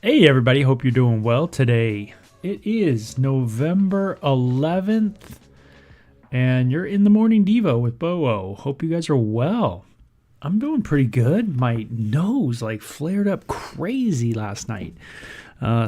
Hey everybody, hope you're doing well today. It is November 11th and you're in the morning Devo with Bo. Hope you guys are well. I'm doing pretty good. My nose flared up crazy last night.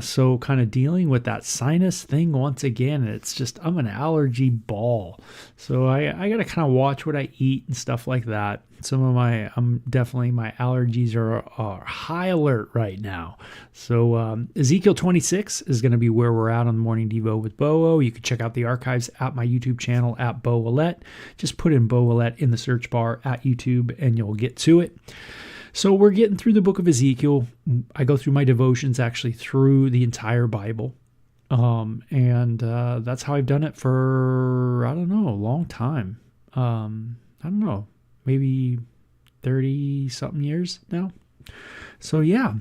So kind of dealing with that sinus thing once again. It's just, I'm an allergy ball. So I got to kind of watch what I eat and stuff like that. My allergies are high alert right now. So Ezekiel 26 is going to be where we're at on the Morning Devo with Bo. You can check out the archives at my YouTube channel at Bo Willette. Just put in Bo Willette in the search bar at YouTube and you'll get to it. So we're getting through the book of Ezekiel. I go through my devotions actually through the entire Bible. And that's how I've done it for, a long time. Maybe 30-something years now. So yeah.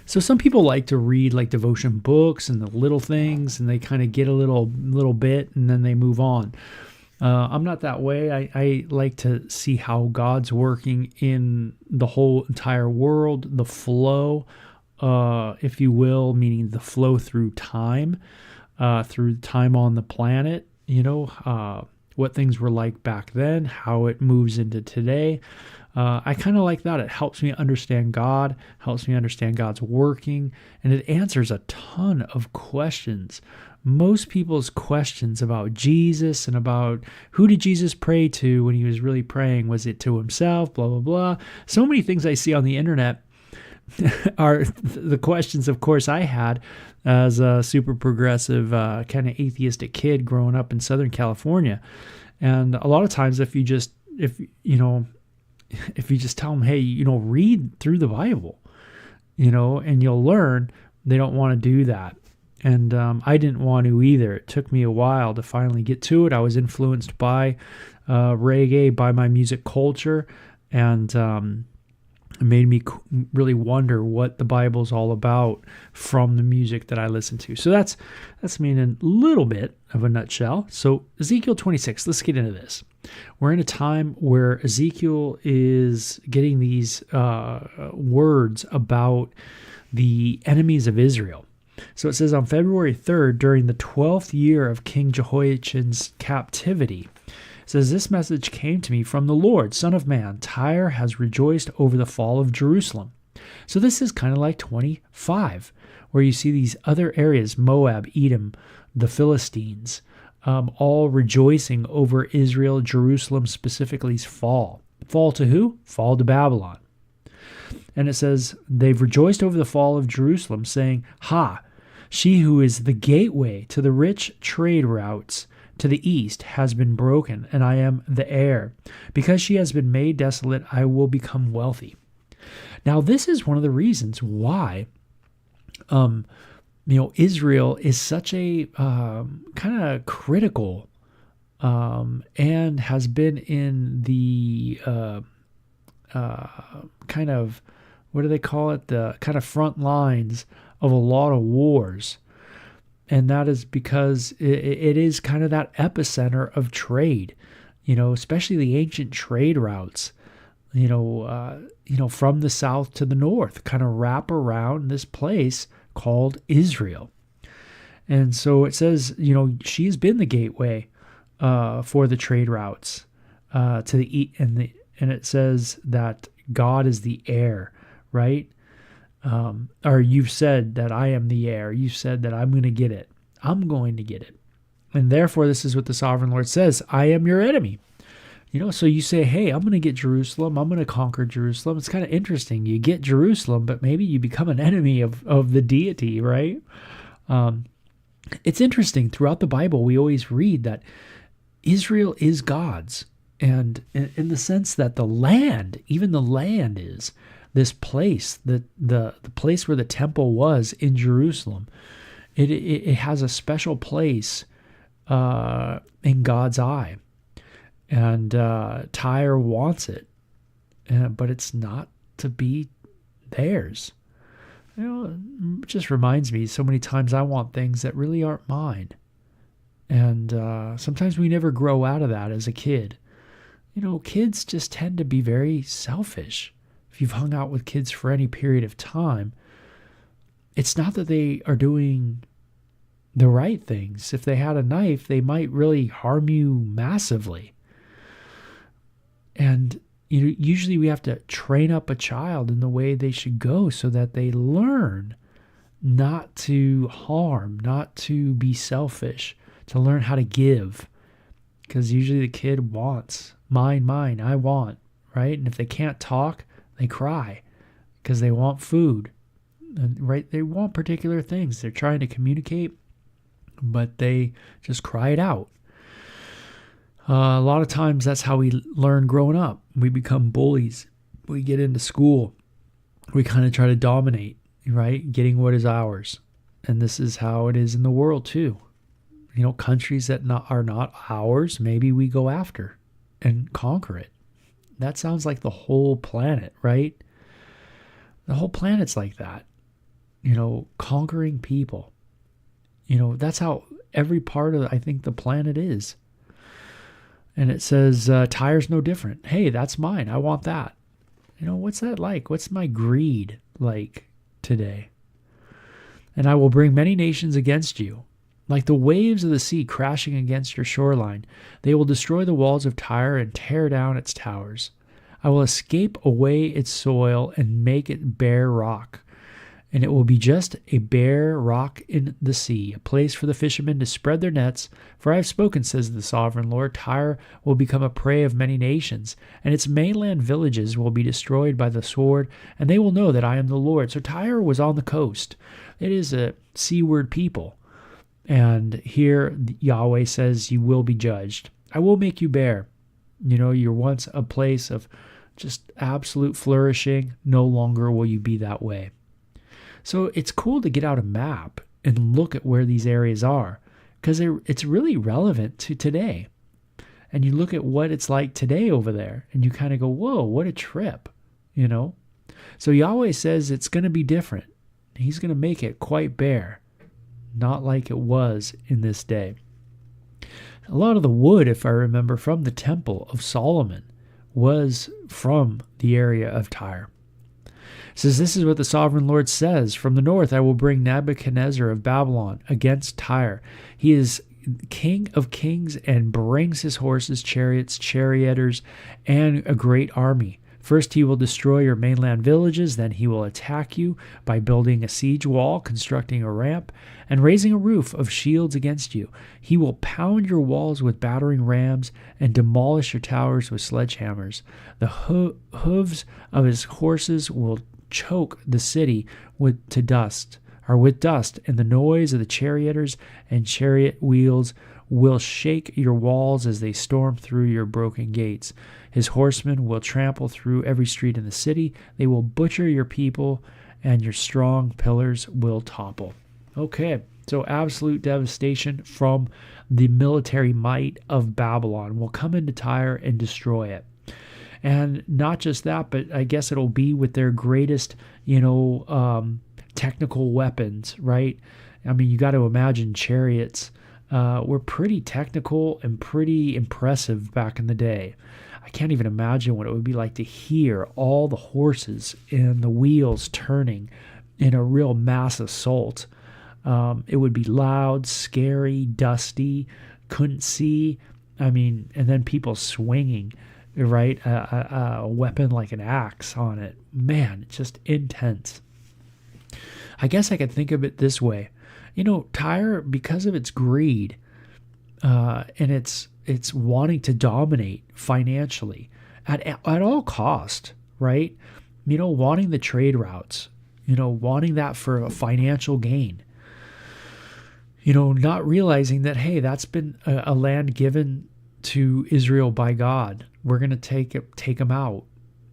So some people like to read devotion books and the little things, and they kind of get a little bit and then they move on. I'm not that way. I like to see how God's working in the whole entire world, the flow, if you will, meaning the flow through time on the planet, what things were like back then, how it moves into today. I kind of like that. It helps me understand God, helps me understand God's working, and it answers a ton of questions. Most people's questions about Jesus and about who did Jesus pray to when he was really praying? Was it to himself? Blah, blah, blah. So many things I see on the internet are the questions, of course, I had as a super progressive kind of atheistic kid growing up in Southern California. And a lot of times if you just tell them, hey, read through the Bible, and you'll learn, they don't want to do that. And I didn't want to either. It took me a while to finally get to it. I was influenced by reggae, by my music culture, and it made me really wonder what the Bible's all about from the music that I listen to. So that's me in a little bit of a nutshell. So Ezekiel 26, let's get into this. We're in a time where Ezekiel is getting these words about the enemies of Israel. So it says on February 3rd, during the 12th year of King Jehoiachin's captivity, it says, this message came to me from the Lord, Son of man, Tyre has rejoiced over the fall of Jerusalem. So this is kind of like 25, where you see these other areas, Moab, Edom, the Philistines, all rejoicing over Israel, Jerusalem specifically's fall. Fall to who? Fall to Babylon. And it says, they've rejoiced over the fall of Jerusalem, saying, ha, she who is the gateway to the rich trade routes to the east has been broken, and I am the heir. Because she has been made desolate, I will become wealthy. Now, this is one of the reasons why Israel is such a kind of critical and has been in the kind of, what do they call it? The kind of front lines of a lot of wars. And that is because it is kind of that epicenter of trade, especially the ancient trade routes, from the south to the north, kind of wrap around this place called Israel. And so it says, she has been the gateway for the trade routes to the east, and it says that God is the heir, right? Or you've said that I am the heir. You said that I'm going to get it. I'm going to get it. And therefore, this is what the sovereign Lord says. I am your enemy. So you say, hey, I'm going to get Jerusalem. I'm going to conquer Jerusalem. It's kind of interesting. You get Jerusalem, but maybe you become an enemy of the deity, right? It's interesting. Throughout the Bible, we always read that Israel is God's. And in the sense that the land, even the land is this place, the place where the temple was in Jerusalem, it has a special place in God's eye. And Tyre wants it, but it's not to be theirs. It just reminds me so many times I want things that really aren't mine. And sometimes we never grow out of that as a kid. Kids just tend to be very selfish. If you've hung out with kids for any period of time, it's not that they are doing the right things. If they had a knife, they might really harm you massively. And usually we have to train up a child in the way they should go so that they learn not to harm, not to be selfish, to learn how to give. Because usually the kid wants mine, I want, right? And if they can't talk, they cry because they want food, right? They want particular things. They're trying to communicate, but they just cry it out. A lot of times that's how we learn growing up. We become bullies. We get into school. We kind of try to dominate, right? Getting what is ours. And this is how it is in the world too. Countries that are not ours, maybe we go after and conquer it. That sounds like the whole planet, right? The whole planet's like that. Conquering people. That's how every part of, I think, the planet is. And it says, Tyre's no different. Hey, that's mine. I want that. What's that like? What's my greed like today? And I will bring many nations against you, like the waves of the sea crashing against your shoreline. They will destroy the walls of Tyre and tear down its towers. I will escape away its soil and make it bare rock. And it will be just a bare rock in the sea, a place for the fishermen to spread their nets. For I have spoken, says the sovereign Lord. Tyre will become a prey of many nations, and its mainland villages will be destroyed by the sword, and they will know that I am the Lord. So Tyre was on the coast. It is a seaward people. And here Yahweh says, you will be judged. I will make you bare. You're once a place of just absolute flourishing. No longer will you be that way. So it's cool to get out a map and look at where these areas are, because it's really relevant to today. And you look at what it's like today over there, and you kind of go, whoa, what a trip, So Yahweh says it's going to be different. He's going to make it quite bare, not like it was in this day. A lot of the wood, if I remember, from the Temple of Solomon was from the area of Tyre. It says, this is what the sovereign Lord says. From the north I will bring Nebuchadnezzar of Babylon against Tyre. He is king of kings and brings his horses, chariots, charioteers, and a great army. First he will destroy your mainland villages, then he will attack you by building a siege wall, constructing a ramp, and raising a roof of shields against you. He will pound your walls with battering rams and demolish your towers with sledgehammers. The hooves of his horses will choke the city with dust, and the noise of the charioteers and chariot wheels will shake your walls as they storm through your broken gates. His horsemen will trample through every street in the city. They will butcher your people, and your strong pillars will topple. Okay, so absolute devastation from the military might of Babylon will come into Tyre and destroy it. And not just that, but I guess it'll be with their greatest, technical weapons, right? I mean, you got to imagine chariots were pretty technical and pretty impressive back in the day. I can't even imagine what it would be like to hear all the horses and the wheels turning in a real mass assault. It would be loud, scary, dusty, couldn't see. And then people swinging, right? A weapon like an axe on it. Man, it's just intense. I guess I could think of it this way. Tyre, because of its greed and its wanting to dominate financially at all cost, right? Wanting the trade routes, wanting that for a financial gain. Not realizing that, hey, that's been a land given to Israel by God. We're going to take them out.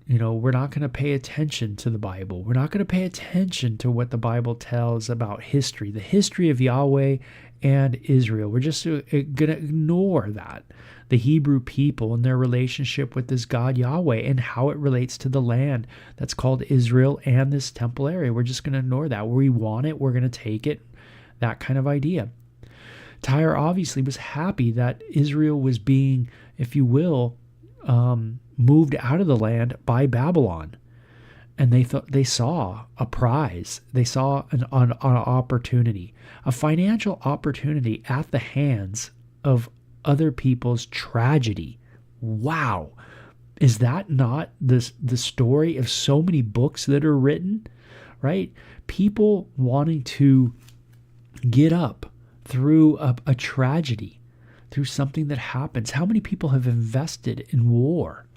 We're not going to pay attention to the Bible. We're not going to pay attention to what the Bible tells about history, the history of Yahweh and Israel. We're just going to ignore that, the Hebrew people and their relationship with this God Yahweh and how it relates to the land that's called Israel and this temple area. We're just going to ignore that. We want it, we're going to take it, that kind of idea. Tyre obviously was happy that Israel was being, if you will, moved out of the land by Babylon. And they saw a prize. They saw an opportunity, a financial opportunity at the hands of other people's tragedy. Wow. Is that not the story of so many books that are written, right? People wanting to get up through a tragedy, through something that happens. How many people have invested in war,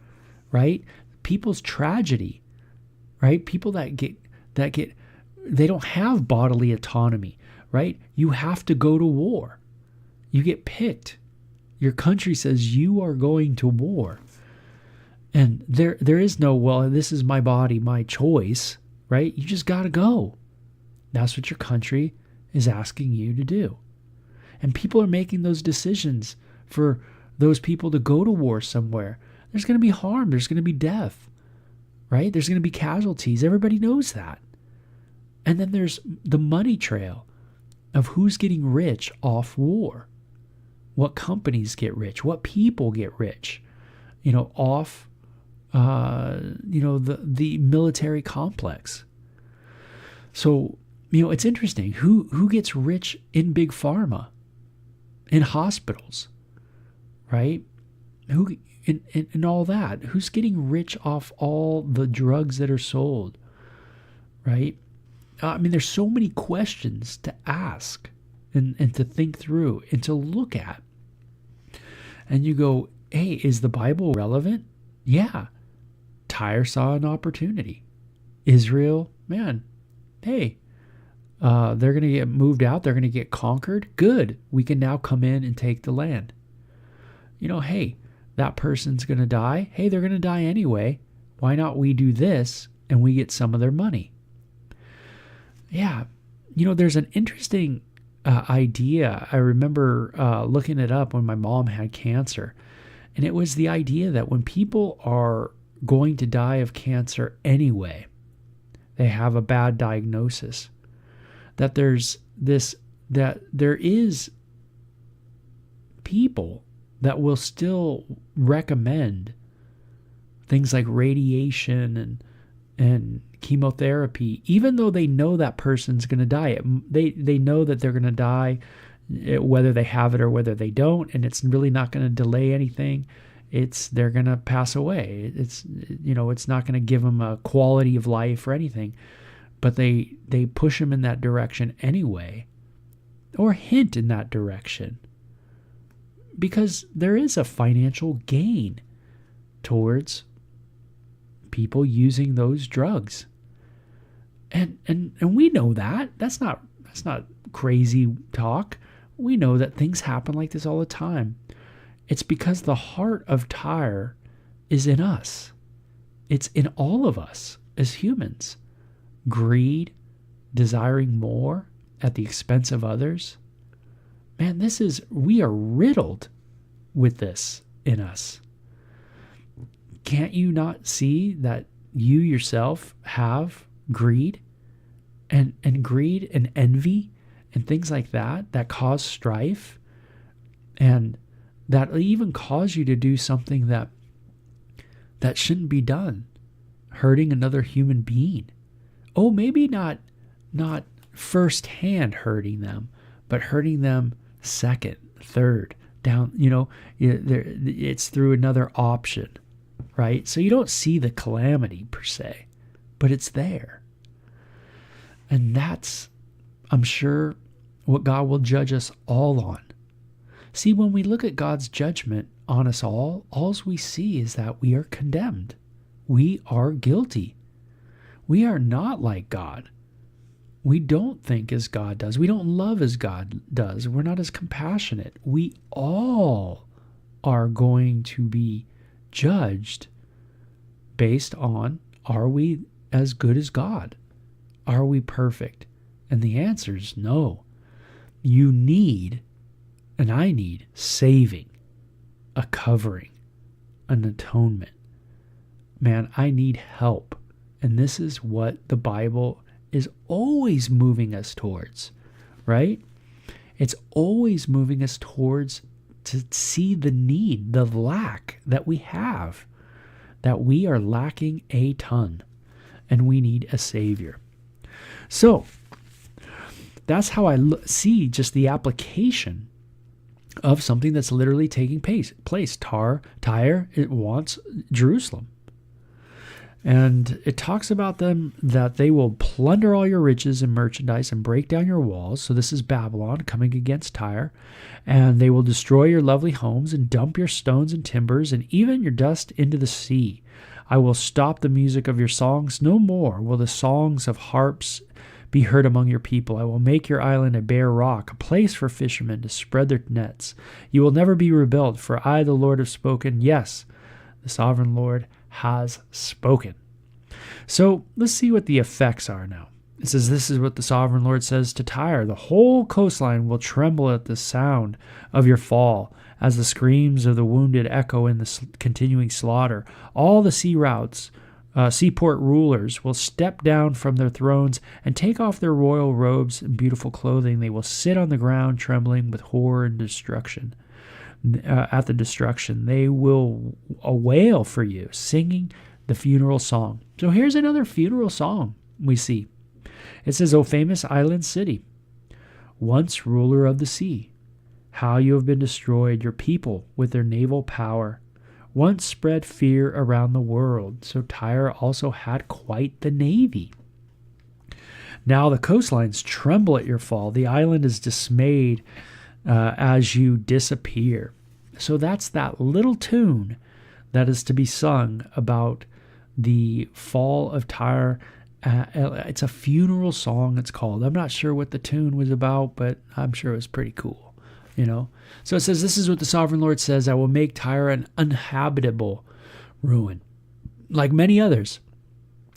right? People's tragedy, right? People that get, they don't have bodily autonomy, right? You have to go to war. You get picked. Your country says you are going to war. And there is no, well, this is my body, my choice, right? You just got to go. That's what your country is asking you to do. And people are making those decisions for those people to go to war somewhere. There's going to be harm. There's going to be death, right? There's going to be casualties. Everybody knows that. And then there's the money trail of who's getting rich off war. What companies get rich? What people get rich, off the military complex. So, it's interesting. Who gets rich in big pharma, in hospitals, right? Who in all that? Who's getting rich off all the drugs that are sold, right? There's so many questions to ask and to think through and to look at. And you go, hey, is the Bible relevant? Yeah. Tyre saw an opportunity. Israel, man, hey, they're going to get moved out. They're going to get conquered. Good. We can now come in and take the land. Hey, that person's going to die. Hey, they're going to die anyway. Why not we do this and we get some of their money? Yeah. There's an interesting idea. I remember looking it up when my mom had cancer. And it was the idea that when people are going to die of cancer anyway, they have a bad diagnosis, that there is people that will still recommend things like radiation and chemotherapy, even though they know that person's going to die. They know that they're going to die, whether they have it or whether they don't, and it's really not going to delay anything. They're going to pass away. It's not going to give them a quality of life or anything, but they push them in that direction anyway, or hint in that direction, because there is a financial gain towards people using those drugs. And we know that. That's not crazy talk. We know that things happen like this all the time. It's because the heart of Tyre is in us. It's in all of us as humans. Greed, desiring more at the expense of others. Man, we are riddled with this in us. Can't you not see that you yourself have greed and greed and envy and things like that cause strife, and that even cause you to do something that shouldn't be done, hurting another human being? Oh, maybe not firsthand hurting them, but hurting them second, third, down, it's through another option, right? So you don't see the calamity per se, but it's there. And that's, I'm sure, what God will judge us all on. See, when we look at God's judgment on us all we see is that we are condemned. We are guilty. We are not like God. We don't think as God does. We don't love as God does. We're not as compassionate. We all are going to be judged based on, are we as good as God? Are we perfect? And the answer is no. You need, and I need, saving, a covering, an atonement. Man, I need help. And this is what the Bible is always moving us towards, right? It's always moving us towards to see the need, the lack that we have, that we are lacking a ton. and we need a Savior. So that's how I see just the application of something that's literally taking place. Tyre, it wants Jerusalem. And it talks about them that they will plunder all your riches and merchandise and break down your walls. So this is Babylon coming against Tyre. And they will destroy your lovely homes and dump your stones and timbers and even your dust into the sea. I will stop the music of your songs. No more will the songs of harps be heard among your people. I will make your island a bare rock, a place for fishermen to spread their nets. You will never be rebuilt, for I, the Lord, have spoken. Yes, the sovereign Lord has spoken. So let's see what the effects are now. It says, this is what the sovereign Lord says to Tyre. The whole coastline will tremble at the sound of your fall, as the screams of the wounded echo in the continuing slaughter. All the seaport rulers will step down from their thrones and take off their royal robes and beautiful clothing. They will sit on the ground trembling with horror and destruction. At the destruction, they will wail for you, singing the funeral song. So here's another funeral song we see. It says, O famous island city, once ruler of the sea, how you have been destroyed, your people with their naval power, once spread fear around the world. So Tyre also had quite the navy. Now the coastlines tremble at your fall. The island is dismayed as you disappear. So that's that little tune that is to be sung about the fall of Tyre. It's a funeral song, it's called. I'm not sure what the tune was about, but I'm sure it was pretty cool, So it says, this is what the sovereign Lord says, I will make Tyre an uninhabitable ruin, like many others.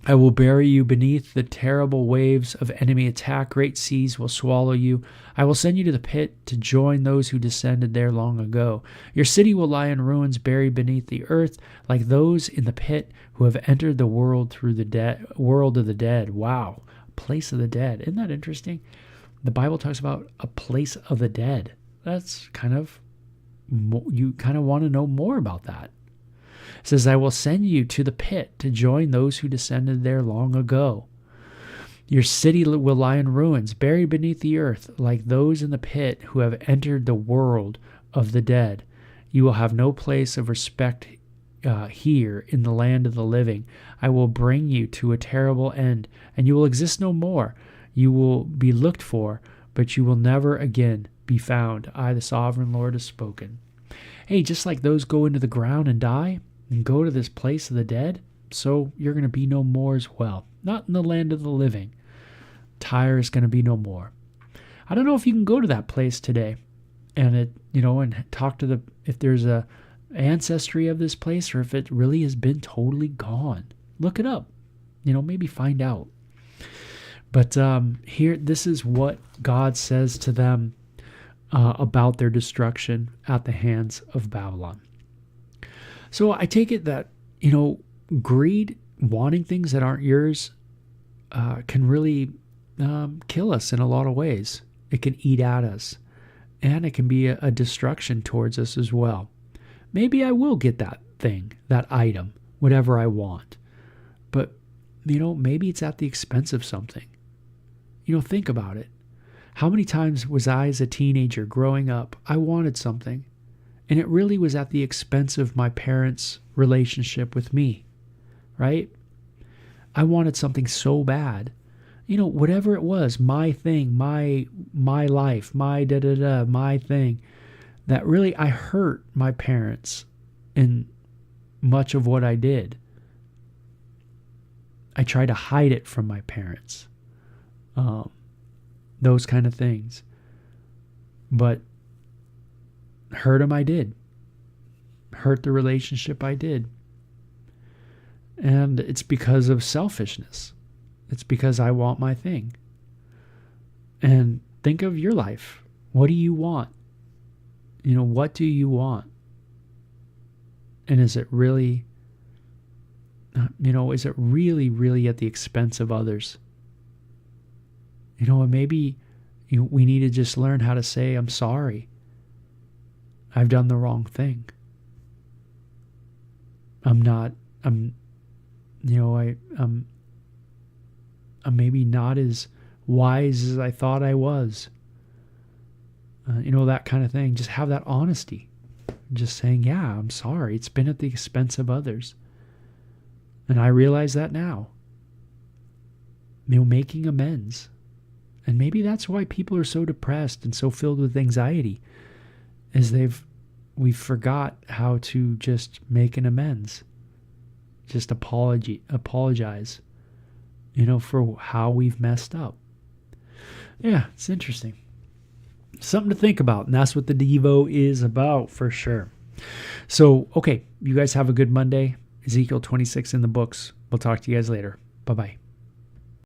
I will bury you beneath the terrible waves of enemy attack. Great seas will swallow you. I will send you to the pit to join those who descended there long ago. Your city will lie in ruins, buried beneath the earth, like those in the pit who have entered the world through the world of the dead. Wow, place of the dead. Isn't that interesting? The Bible talks about a place of the dead. That's you kind of want to know more about that. It says, I will send you to the pit to join those who descended there long ago. Your city will lie in ruins, buried beneath the earth, like those in the pit who have entered the world of the dead. You will have no place of respect here in the land of the living. I will bring you to a terrible end, and you will exist no more. You will be looked for, but you will never again be found. I, the sovereign Lord, have spoken. Hey, just like those go into the ground and die, and go to this place of the dead, so you're going to be no more as well. Not in the land of the living. Tyre is going to be no more. I don't know if you can go to that place today and and talk to if there's a ancestry of this place, or if it really has been totally gone. Look it up. Maybe find out. But here, this is what God says to them about their destruction at the hands of Babylon. So I take it that, greed, wanting things that aren't yours, can really kill us in a lot of ways. It can eat at us, and it can be a destruction towards us as well. Maybe I will get that thing, that item, whatever I want. But, maybe it's at the expense of something. Think about it. How many times was I as a teenager growing up, I wanted something, and it really was at the expense of my parents' relationship with me, right? I wanted something so bad. Whatever it was, my thing, my life, my my thing, that really I hurt my parents in much of what I did. I tried to hide it from my parents. Those kind of things. But hurt them I did. Hurt the relationship I did. And it's because of selfishness. It's because I want my thing. And think of your life. What do you want? What do you want? And is it really, is it really, really at the expense of others? And maybe we need to just learn how to say, I'm sorry. I've done the wrong thing. I'm I'm maybe not as wise as I thought I was. That kind of thing. Just have that honesty. Just saying, yeah, I'm sorry. It's been at the expense of others. And I realize that now. Making amends. And maybe that's why people are so depressed and so filled with anxiety, is we've forgot how to just make an amends. Just apologize, for how we've messed up. Yeah, it's interesting. Something to think about, and that's what the Devo is about for sure. So, okay, you guys have a good Monday. Ezekiel 26 in the books. We'll talk to you guys later. Bye-bye.